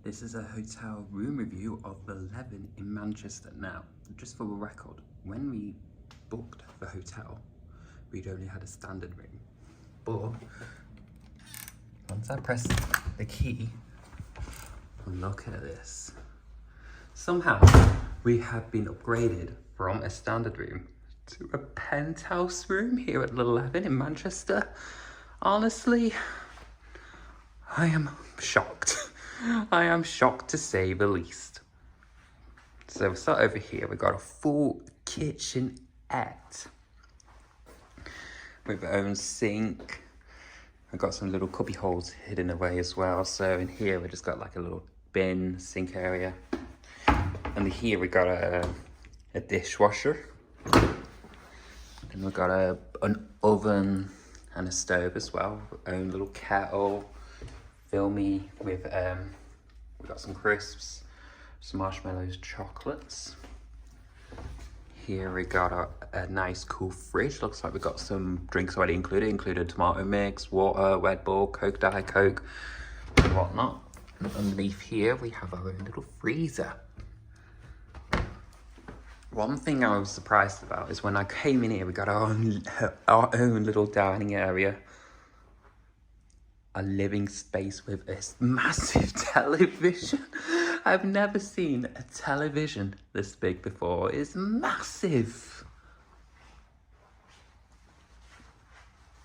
This is a hotel room review of the Leven in Manchester. Now, just for the record, when we booked the hotel, we'd only had a standard room. But once I press the key, look at this. Somehow, we have been upgraded from a standard room to a penthouse room here at the Leven in Manchester. Honestly, I am shocked. I am shocked to say the least. So we start over here. We've got a full kitchenette with our own sink. I've got some little cubby holes hidden away as well. So in here we just got like a little bin sink area. And here we got a dishwasher. And we've got an oven and a stove as well. Our own little kettle. Filmy with we've got some crisps, some marshmallows, chocolates. Here we got a nice cool fridge. Looks like we've got some drinks already included tomato mix, water, Red Bull, Coke, Diet Coke, and whatnot. And underneath here we have our own little freezer. One thing I was surprised about is when I came in here, we got our own little dining area. A living space with this massive television. I've never seen a television this big before. It's massive.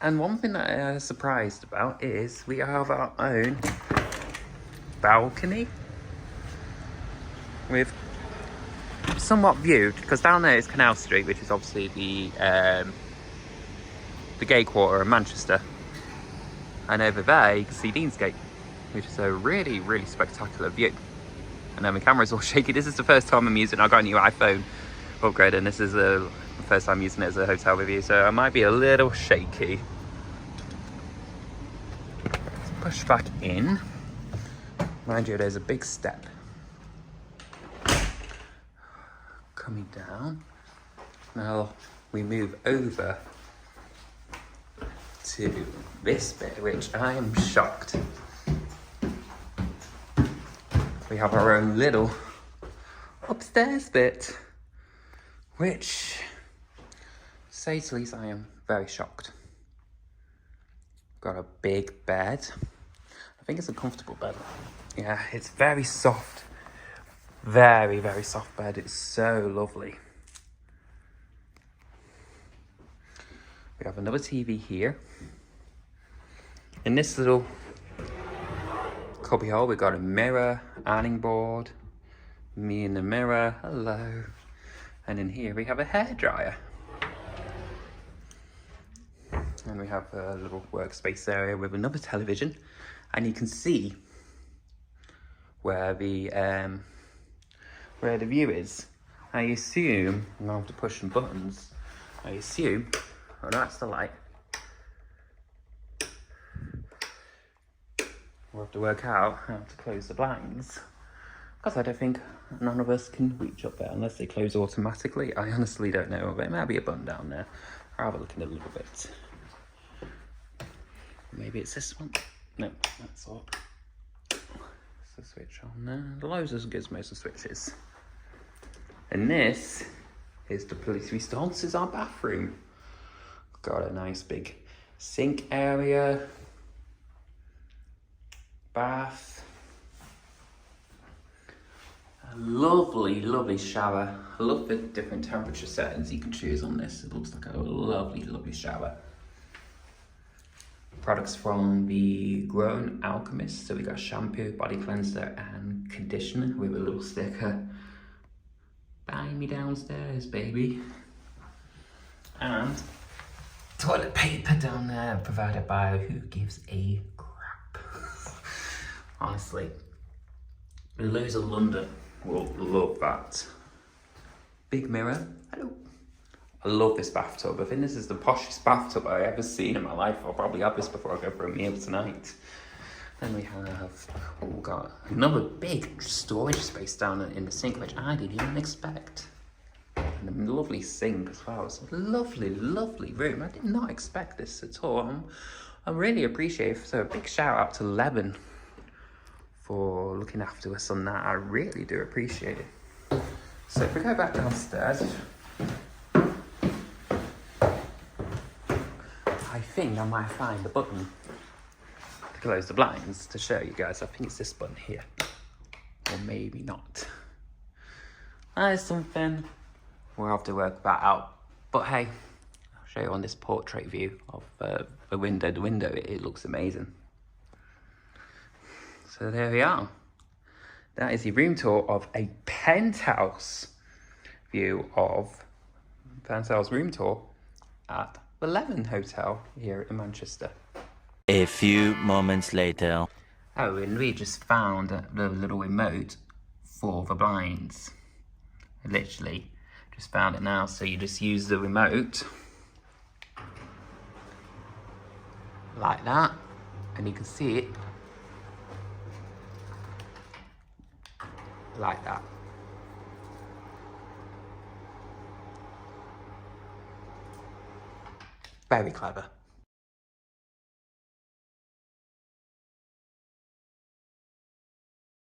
And one thing that I was surprised about is we have our own balcony with somewhat viewed, because down there is Canal Street, which is obviously the gay quarter of Manchester. And over there, you can see Deansgate, which is a really, really spectacular view. And then my camera's all shaky. This is the first time I'm using it. I got a new iPhone upgrade, and this is the first time using it as a hotel review, so I might be a little shaky. Let's push back in. Mind you, there's a big step coming down. Now we move over to this bit, which I am shocked. We have our own little upstairs bit, which, to say the least, I am very shocked. Got a big bed. I think it's a comfortable bed. Yeah, it's very soft. Very, very soft bed. It's so lovely. We have another TV here. In this little cubby hole, we got a mirror, ironing board, me in the mirror, hello. And in here we have a hairdryer. And we have a little workspace area with another television. And you can see where the view is. I assume, I'm going to have to push some buttons, I assume, oh, that's the light. We'll have to work out how to close the blinds, because I don't think none of us can reach up there unless they close automatically. I honestly don't know, but it might be a button down there. I'll have a look in a little bit. Maybe it's this one. No, that's all. It's the switch on there. The loads of gizmos and switches. And this is the police response. Is our bathroom. Got a nice big sink area, bath, a lovely, lovely shower. I love the different temperature settings you can choose on this. It looks like a lovely, lovely shower. Products from the Grown Alchemist. So we got shampoo, body cleanser, and conditioner with a little sticker. Buy me downstairs, baby. And toilet paper down there, provided by who gives a crap. Honestly, loads of London will love that. Big mirror. Hello. I love this bathtub. I think this is the poshest bathtub I've ever seen in my life. I'll probably have this before I go for a meal tonight. Then we have, oh, we've got another big storage space down in the sink, which I didn't even expect. And a lovely sink as well. It's a lovely, lovely room. I did not expect this at all. I really appreciate it. So a big shout out to Leven for looking after us on that. I really do appreciate it. So if we go back downstairs, I think I might find the button to close the blinds to show you guys. I think it's this button here, or maybe not. That is something we'll have to work that out. But hey, I'll show you on this portrait view of the window. The window, it looks amazing. So there we are. That is the room tour of a penthouse view of Penthouse room tour at the Leven Hotel here in Manchester. A few moments later. Oh, and we just found the little remote for the blinds. I literally just found it now. So you just use the remote like that, and you can see it like that. Very clever.